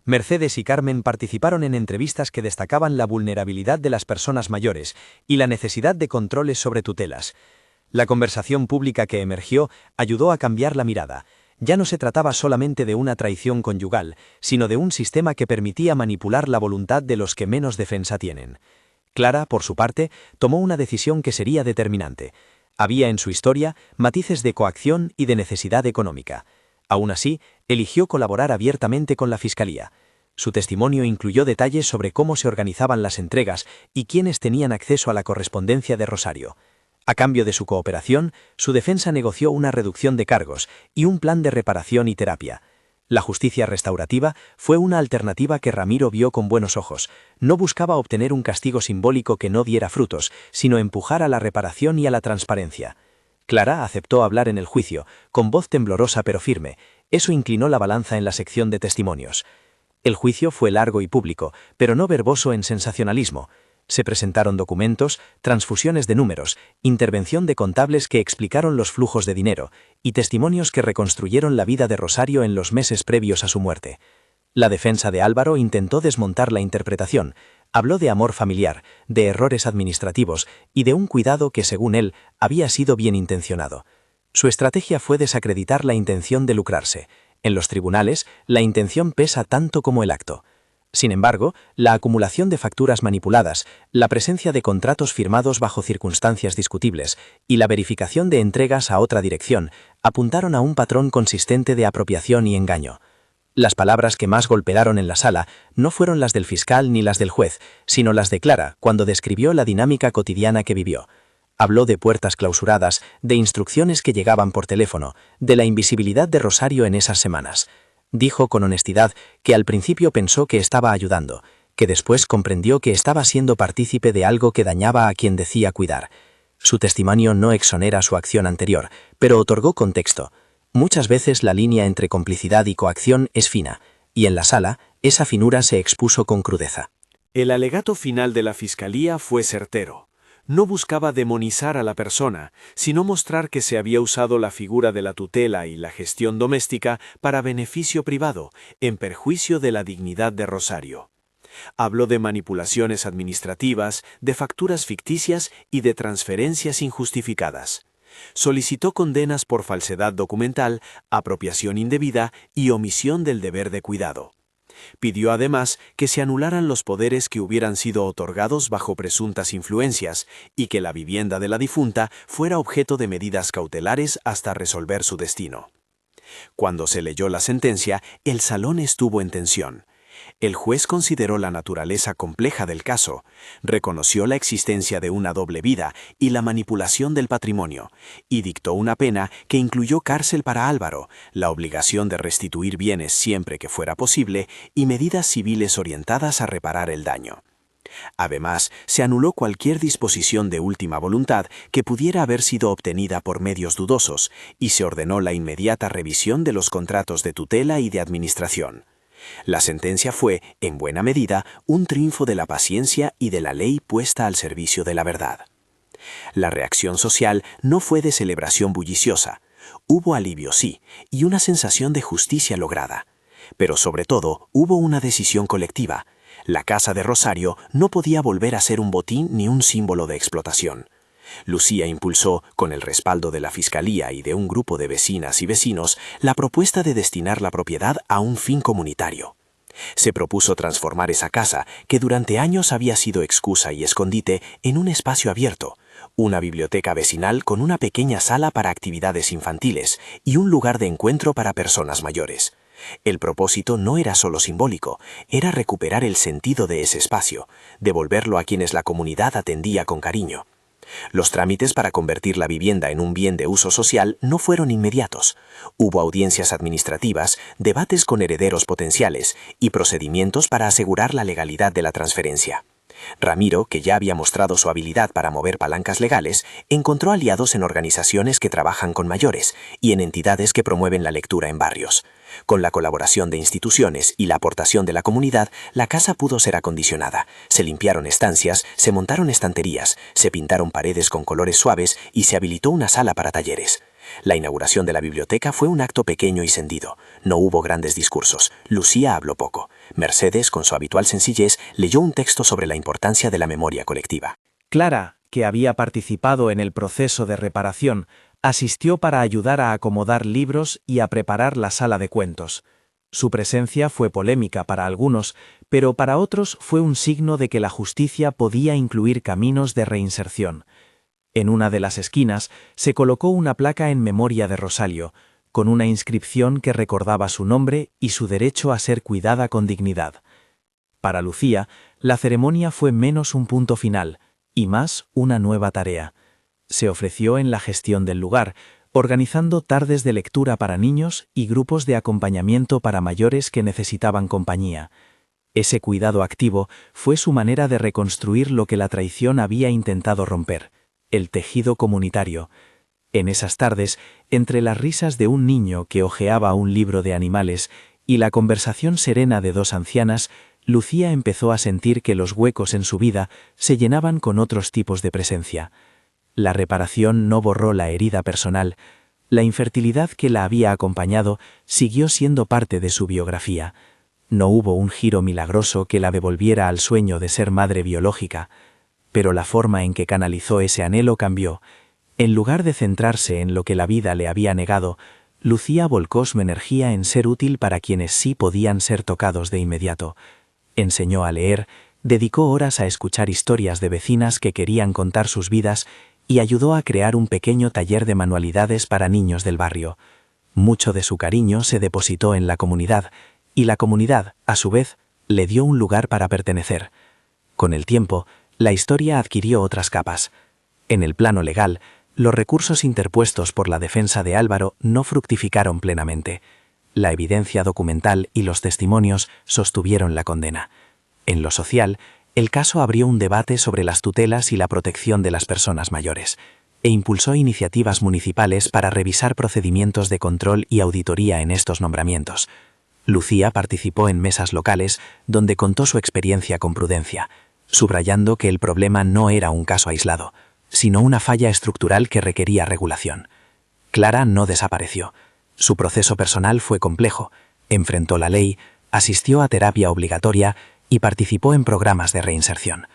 Mercedes y Carmen participaron en entrevistas que destacaban la vulnerabilidad de las personas mayores y la necesidad de controles sobre tutelas. La conversación pública que emergió ayudó a cambiar la mirada. Ya no se trataba solamente de una traición conyugal, sino de un sistema que permitía manipular la voluntad de los que menos defensa tienen. Clara, por su parte, tomó una decisión que sería determinante. Había en su historia matices de coacción y de necesidad económica. Aún así, eligió colaborar abiertamente con la Fiscalía. Su testimonio incluyó detalles sobre cómo se organizaban las entregas y quiénes tenían acceso a la correspondencia de Rosario. A cambio de su cooperación, su defensa negoció una reducción de cargos y un plan de reparación y terapia. La justicia restaurativa fue una alternativa que Ramiro vio con buenos ojos. No buscaba obtener un castigo simbólico que no diera frutos, sino empujar a la reparación y a la transparencia. Clara aceptó hablar en el juicio, con voz temblorosa pero firme. Eso inclinó la balanza en la sección de testimonios. El juicio fue largo y público, pero no verboso en sensacionalismo. Se presentaron documentos, transfusiones de números, intervención de contables que explicaron los flujos de dinero y testimonios que reconstruyeron la vida de Rosario en los meses previos a su muerte. La defensa de Álvaro intentó desmontar la interpretación, habló de amor familiar, de errores administrativos y de un cuidado que, según él, había sido bien intencionado. Su estrategia fue desacreditar la intención de lucrarse. En los tribunales, la intención pesa tanto como el acto. Sin embargo, la acumulación de facturas manipuladas, la presencia de contratos firmados bajo circunstancias discutibles y la verificación de entregas a otra dirección apuntaron a un patrón consistente de apropiación y engaño. Las palabras que más golpearon en la sala no fueron las del fiscal ni las del juez, sino las de Clara cuando describió la dinámica cotidiana que vivió. Habló de puertas clausuradas, de instrucciones que llegaban por teléfono, de la invisibilidad de Rosario en esas semanas. Dijo con honestidad que al principio pensó que estaba ayudando, que después comprendió que estaba siendo partícipe de algo que dañaba a quien decía cuidar. Su testimonio no exonera su acción anterior, pero otorgó contexto. Muchas veces la línea entre complicidad y coacción es fina, y en la sala, esa finura se expuso con crudeza. El alegato final de la Fiscalía fue certero. No buscaba demonizar a la persona, sino mostrar que se había usado la figura de la tutela y la gestión doméstica para beneficio privado, en perjuicio de la dignidad de Rosario. Habló de manipulaciones administrativas, de facturas ficticias y de transferencias injustificadas. Solicitó condenas por falsedad documental, apropiación indebida y omisión del deber de cuidado. Pidió además que se anularan los poderes que hubieran sido otorgados bajo presuntas influencias y que la vivienda de la difunta fuera objeto de medidas cautelares hasta resolver su destino. Cuando se leyó la sentencia, el salón estuvo en tensión. El juez consideró la naturaleza compleja del caso, reconoció la existencia de una doble vida y la manipulación del patrimonio, y dictó una pena que incluyó cárcel para Álvaro, la obligación de restituir bienes siempre que fuera posible y medidas civiles orientadas a reparar el daño. Además, se anuló cualquier disposición de última voluntad que pudiera haber sido obtenida por medios dudosos y se ordenó la inmediata revisión de los contratos de tutela y de administración. La sentencia fue, en buena medida, un triunfo de la paciencia y de la ley puesta al servicio de la verdad. La reacción social no fue de celebración bulliciosa. Hubo alivio, sí, y una sensación de justicia lograda. Pero sobre todo, hubo una decisión colectiva. La casa de Rosario no podía volver a ser un botín ni un símbolo de explotación. Lucía impulsó, con el respaldo de la Fiscalía y de un grupo de vecinas y vecinos, la propuesta de destinar la propiedad a un fin comunitario. Se propuso transformar esa casa, que durante años había sido excusa y escondite, en un espacio abierto, una biblioteca vecinal con una pequeña sala para actividades infantiles y un lugar de encuentro para personas mayores. El propósito no era solo simbólico, era recuperar el sentido de ese espacio, devolverlo a quienes la comunidad atendía con cariño. Los trámites para convertir la vivienda en un bien de uso social no fueron inmediatos. Hubo audiencias administrativas, debates con herederos potenciales y procedimientos para asegurar la legalidad de la transferencia. Ramiro, que ya había mostrado su habilidad para mover palancas legales, encontró aliados en organizaciones que trabajan con mayores y en entidades que promueven la lectura en barrios. Con la colaboración de instituciones y la aportación de la comunidad, la casa pudo ser acondicionada. Se limpiaron estancias, se montaron estanterías, se pintaron paredes con colores suaves y se habilitó una sala para talleres. La inauguración de la biblioteca fue un acto pequeño y sentido. No hubo grandes discursos. Lucía habló poco. Mercedes, con su habitual sencillez, leyó un texto sobre la importancia de la memoria colectiva. Clara, que había participado en el proceso de reparación, asistió para ayudar a acomodar libros y a preparar la sala de cuentos. Su presencia fue polémica para algunos, pero para otros fue un signo de que la justicia podía incluir caminos de reinserción. En una de las esquinas se colocó una placa en memoria de Rosario, con una inscripción que recordaba su nombre y su derecho a ser cuidada con dignidad. Para Lucía, la ceremonia fue menos un punto final, y más una nueva tarea. Se ofreció en la gestión del lugar, organizando tardes de lectura para niños y grupos de acompañamiento para mayores que necesitaban compañía. Ese cuidado activo fue su manera de reconstruir lo que la traición había intentado romper: el tejido comunitario. En esas tardes, entre las risas de un niño que hojeaba un libro de animales y la conversación serena de dos ancianas, Lucía empezó a sentir que los huecos en su vida se llenaban con otros tipos de presencia. La reparación no borró la herida personal. La infertilidad que la había acompañado siguió siendo parte de su biografía. No hubo un giro milagroso que la devolviera al sueño de ser madre biológica, pero la forma en que canalizó ese anhelo cambió. En lugar de centrarse en lo que la vida le había negado, Lucía volcó su energía en ser útil para quienes sí podían ser tocados de inmediato. Enseñó a leer, dedicó horas a escuchar historias de vecinas que querían contar sus vidas y ayudó a crear un pequeño taller de manualidades para niños del barrio. Mucho de su cariño se depositó en la comunidad, y la comunidad, a su vez, le dio un lugar para pertenecer. Con el tiempo, la historia adquirió otras capas. En el plano legal, los recursos interpuestos por la defensa de Álvaro no fructificaron plenamente. La evidencia documental y los testimonios sostuvieron la condena. En lo social, el caso abrió un debate sobre las tutelas y la protección de las personas mayores, e impulsó iniciativas municipales para revisar procedimientos de control y auditoría en estos nombramientos. Lucía participó en mesas locales donde contó su experiencia con prudencia, subrayando que el problema no era un caso aislado, sino una falla estructural que requería regulación. Clara no desapareció. Su proceso personal fue complejo, enfrentó la ley, asistió a terapia obligatoria y participó en programas de reinserción.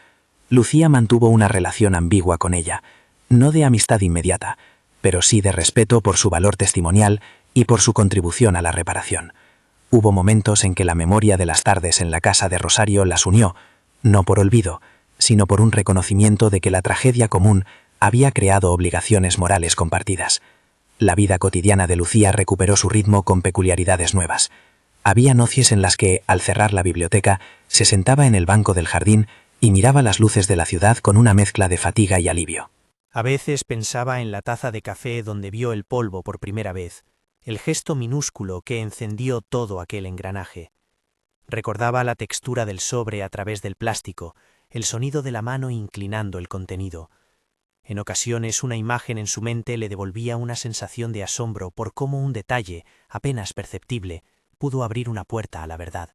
Lucía mantuvo una relación ambigua con ella, no de amistad inmediata, pero sí de respeto por su valor testimonial y por su contribución a la reparación. Hubo momentos en que la memoria de las tardes en la casa de Rosario las unió, no por olvido, sino por un reconocimiento de que la tragedia común había creado obligaciones morales compartidas. La vida cotidiana de Lucía recuperó su ritmo con peculiaridades nuevas. Había noches en las que, al cerrar la biblioteca, se sentaba en el banco del jardín y miraba las luces de la ciudad con una mezcla de fatiga y alivio. A veces pensaba en la taza de café donde vio el polvo por primera vez, el gesto minúsculo que encendió todo aquel engranaje. Recordaba la textura del sobre a través del plástico, el sonido de la mano inclinando el contenido. En ocasiones una imagen en su mente le devolvía una sensación de asombro por cómo un detalle, apenas perceptible, pudo abrir una puerta a la verdad.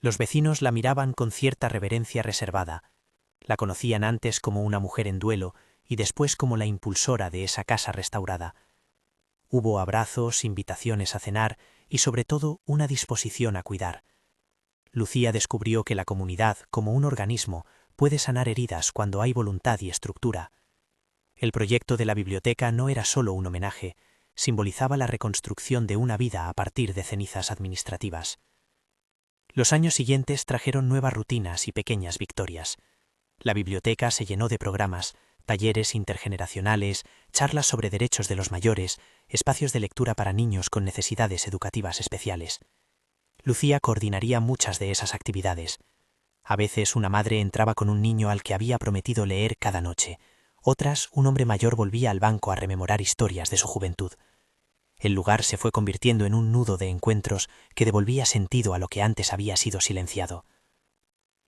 Los vecinos la miraban con cierta reverencia reservada. La conocían antes como una mujer en duelo y después como la impulsora de esa casa restaurada. Hubo abrazos, invitaciones a cenar y sobre todo una disposición a cuidar. Lucía descubrió que la comunidad, como un organismo, puede sanar heridas cuando hay voluntad y estructura. El proyecto de la biblioteca no era solo un homenaje, simbolizaba la reconstrucción de una vida a partir de cenizas administrativas. Los años siguientes trajeron nuevas rutinas y pequeñas victorias. La biblioteca se llenó de programas, talleres intergeneracionales, charlas sobre derechos de los mayores, espacios de lectura para niños con necesidades educativas especiales. Lucía coordinaría muchas de esas actividades. A veces una madre entraba con un niño al que había prometido leer cada noche. Otras, un hombre mayor volvía al banco a rememorar historias de su juventud. El lugar se fue convirtiendo en un nudo de encuentros que devolvía sentido a lo que antes había sido silenciado.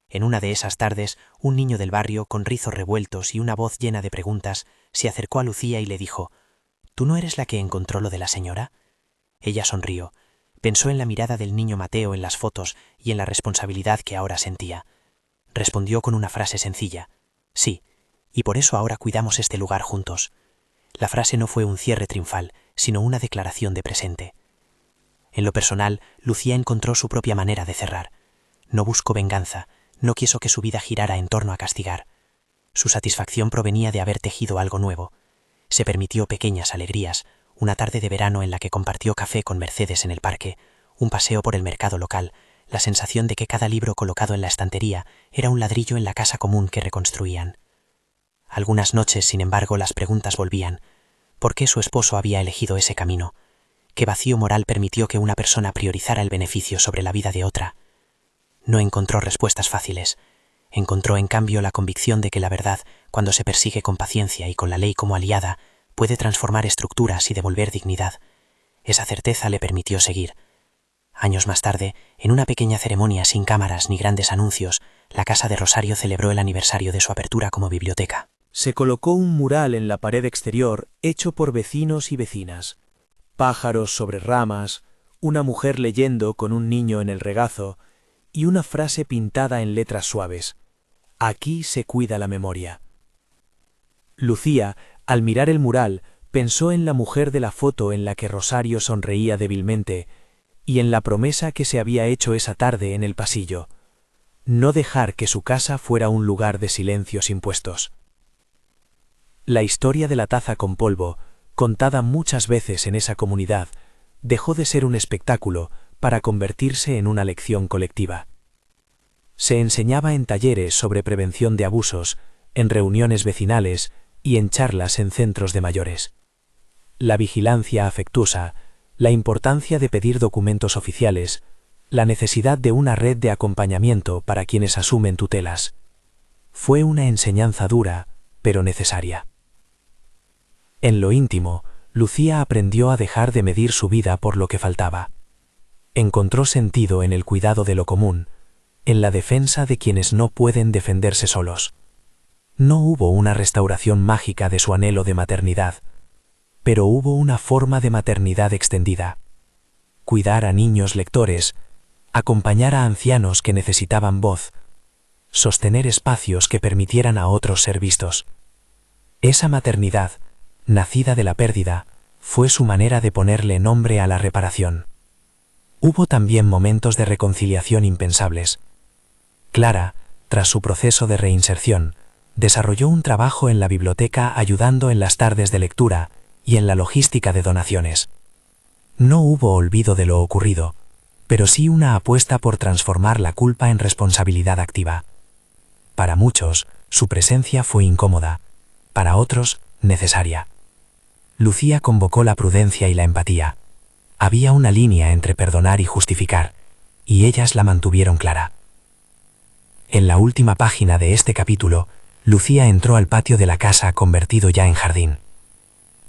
En una de esas tardes, un niño del barrio, con rizos revueltos y una voz llena de preguntas, se acercó a Lucía y le dijo: «¿Tú no eres la que encontró lo de la señora?». Ella sonrió. Pensó en la mirada del niño Mateo en las fotos y en la responsabilidad que ahora sentía. Respondió con una frase sencilla: «Sí, y por eso ahora cuidamos este lugar juntos». La frase no fue un cierre triunfal, sino una declaración de presente. En lo personal, Lucía encontró su propia manera de cerrar. No buscó venganza, no quiso que su vida girara en torno a castigar. Su satisfacción provenía de haber tejido algo nuevo. Se permitió pequeñas alegrías, una tarde de verano en la que compartió café con Mercedes en el parque, un paseo por el mercado local, la sensación de que cada libro colocado en la estantería era un ladrillo en la casa común que reconstruían. Algunas noches, sin embargo, las preguntas volvían. ¿Por qué su esposo había elegido ese camino? ¿Qué vacío moral permitió que una persona priorizara el beneficio sobre la vida de otra? No encontró respuestas fáciles. Encontró, en cambio, la convicción de que la verdad, cuando se persigue con paciencia y con la ley como aliada, puede transformar estructuras y devolver dignidad. Esa certeza le permitió seguir. Años más tarde, en una pequeña ceremonia sin cámaras ni grandes anuncios, la Casa de Rosario celebró el aniversario de su apertura como biblioteca. Se colocó un mural en la pared exterior hecho por vecinos y vecinas. Pájaros sobre ramas, una mujer leyendo con un niño en el regazo y una frase pintada en letras suaves: «Aquí se cuida la memoria». Lucía, al mirar el mural, pensó en la mujer de la foto en la que Rosario sonreía débilmente y en la promesa que se había hecho esa tarde en el pasillo: no dejar que su casa fuera un lugar de silencios impuestos. La historia de la taza con polvo, contada muchas veces en esa comunidad, dejó de ser un espectáculo para convertirse en una lección colectiva. Se enseñaba en talleres sobre prevención de abusos, en reuniones vecinales y en charlas en centros de mayores. La vigilancia afectuosa, la importancia de pedir documentos oficiales, la necesidad de una red de acompañamiento para quienes asumen tutelas. Fue una enseñanza dura, pero necesaria. En lo íntimo, Lucía aprendió a dejar de medir su vida por lo que faltaba. Encontró sentido en el cuidado de lo común, en la defensa de quienes no pueden defenderse solos. No hubo una restauración mágica de su anhelo de maternidad, pero hubo una forma de maternidad extendida. Cuidar a niños lectores, acompañar a ancianos que necesitaban voz, sostener espacios que permitieran a otros ser vistos. Esa maternidad, nacida de la pérdida, fue su manera de ponerle nombre a la reparación. Hubo también momentos de reconciliación impensables. Clara, tras su proceso de reinserción, desarrolló un trabajo en la biblioteca ayudando en las tardes de lectura y en la logística de donaciones. No hubo olvido de lo ocurrido, pero sí una apuesta por transformar la culpa en responsabilidad activa. Para muchos, su presencia fue incómoda, para otros, necesaria. Lucía convocó la prudencia y la empatía. Había una línea entre perdonar y justificar, y ellas la mantuvieron clara. En la última página de este capítulo, Lucía entró al patio de la casa convertido ya en jardín.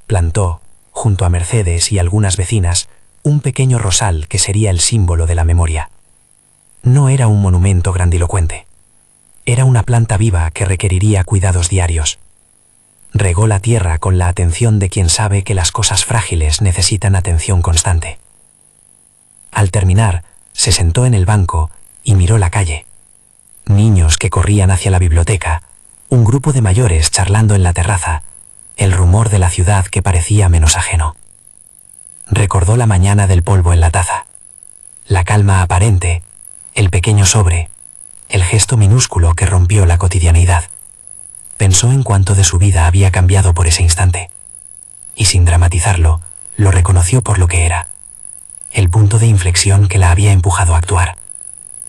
Plantó, junto a Mercedes y algunas vecinas, un pequeño rosal que sería el símbolo de la memoria. No era un monumento grandilocuente. Era una planta viva que requeriría cuidados diarios. Regó la tierra con la atención de quien sabe que las cosas frágiles necesitan atención constante. Al terminar, se sentó en el banco y miró la calle. Niños que corrían hacia la biblioteca, un grupo de mayores charlando en la terraza, el rumor de la ciudad que parecía menos ajeno. Recordó la mañana del polvo en la taza, la calma aparente, el pequeño sobre, el gesto minúsculo que rompió la cotidianidad. Pensó en cuánto de su vida había cambiado por ese instante, y sin dramatizarlo, lo reconoció por lo que era, el punto de inflexión que la había empujado a actuar,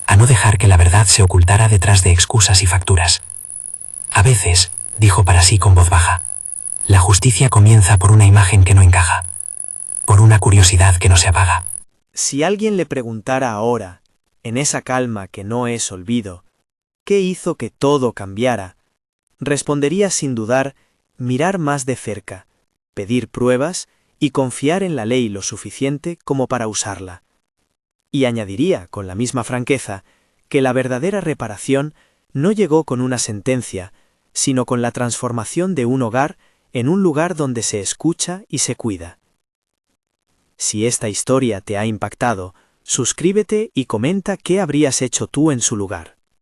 a no dejar que la verdad se ocultara detrás de excusas y facturas. A veces, dijo para sí con voz baja, la justicia comienza por una imagen que no encaja, por una curiosidad que no se apaga. Si alguien le preguntara ahora, en esa calma que no es olvido, ¿qué hizo que todo cambiara?, respondería sin dudar: mirar más de cerca, pedir pruebas y confiar en la ley lo suficiente como para usarla. Y añadiría, con la misma franqueza, que la verdadera reparación no llegó con una sentencia, sino con la transformación de un hogar en un lugar donde se escucha y se cuida. Si esta historia te ha impactado, suscríbete y comenta qué habrías hecho tú en su lugar.